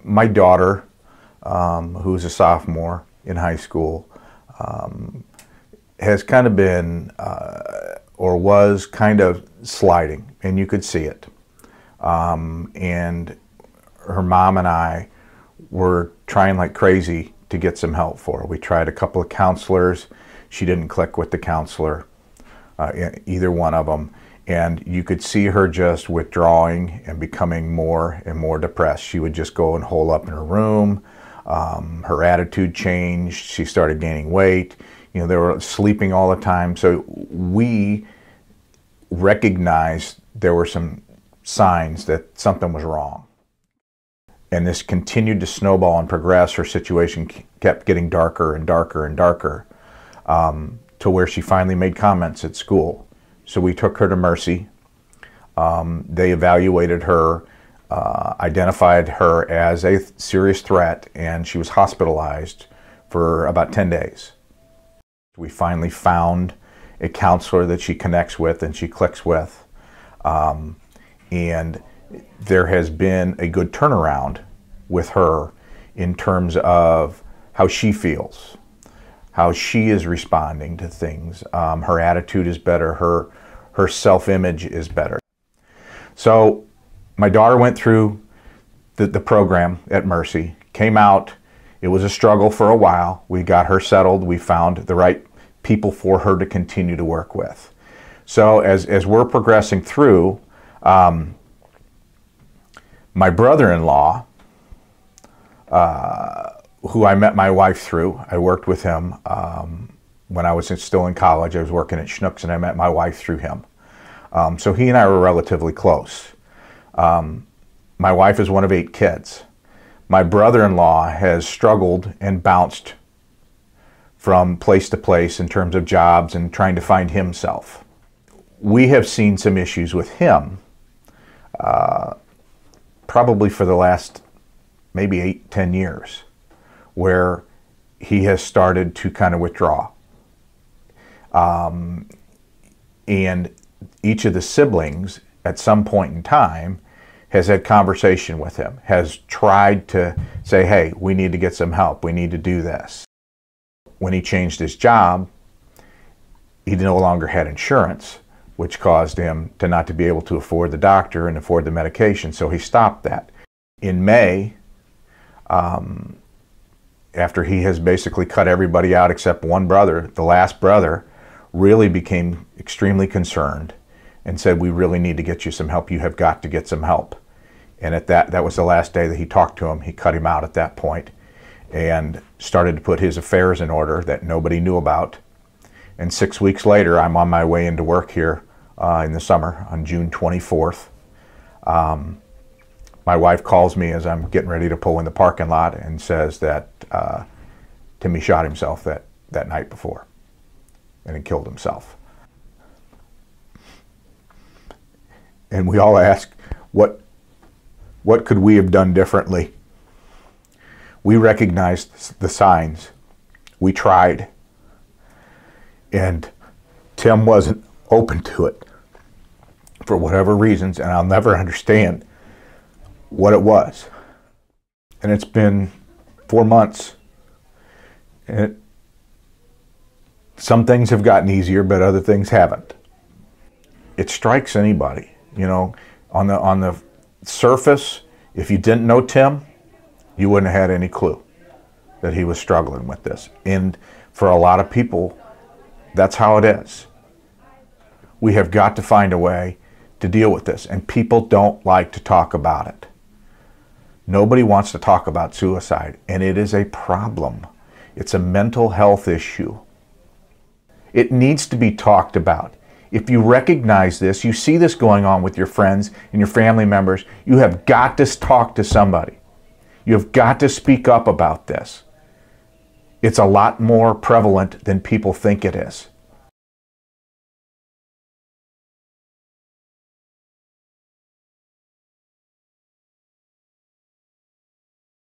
My daughter, who's a sophomore in high school, has kind of been, or was kind of sliding, and you could see it. And her mom and I were trying like crazy to get some help for her. We tried a couple of counselors. She didn't click with the counselor, either one of them. And you could see her just withdrawing and becoming more and more depressed. She would just go and hole up in her room. Her attitude changed. She started gaining weight. You know, they were sleeping all the time. So we recognized there were some signs that something was wrong. And this continued to snowball and progress. Her situation kept getting darker and darker and darker, to where she finally made comments at school. So we took her to Mercy. They evaluated her, identified her as a serious threat, and she was hospitalized for about 10 days. We finally found a counselor that she connects with and she clicks with. And there has been a good turnaround with her in terms of how she feels, how she is responding to things. Her attitude is better, her self-image is better. So my daughter went through the program at Mercy, came out. It was a struggle for a while. We got her settled. We found the right people for her to continue to work with. So as we're progressing through, my brother-in-law, who I met my wife through, I worked with him when I was still in college. I was working at Schnucks and I met my wife through him. So he and I were relatively close. My wife is one of 8 kids. My brother-in-law has struggled and bounced from place to place in terms of jobs and trying to find himself. We have seen some issues with him probably for the last maybe 8-10 years, where he has started to kind of withdraw. And each of the siblings at some point in time has had conversation with him, has tried to say, hey, we need to get some help, we need to do this. When he changed his job, he no longer had insurance, which caused him to not to be able to afford the doctor and afford the medication, so he stopped that. In May, after he has basically cut everybody out except one brother, the last brother really became extremely concerned and said, we really need to get you some help. You have got to get some help. And at that was the last day that he talked to him. He cut him out at that point and started to put his affairs in order that nobody knew about. And 6 weeks later, I'm on my way into work here in the summer on June 24th. My wife calls me as I'm getting ready to pull in the parking lot and says that Timmy shot himself that night before and he killed himself. And we all ask, what could we have done differently? We recognized the signs. We tried. And Tim wasn't open to it for whatever reasons, and I'll never understand what it was. And it's been 4 months. And some things have gotten easier, but other things haven't. It strikes anybody, you know, on the surface. If you didn't know Tim, you wouldn't have had any clue that he was struggling with this. And for a lot of people, that's how it is. We have got to find a way to deal with this, and people don't like to talk about it. Nobody wants to talk about suicide, and it is a problem. It's a mental health issue. It needs to be talked about. If you recognize this, you see this going on with your friends and your family members, you have got to talk to somebody. You have got to speak up about this. It's a lot more prevalent than people think it is.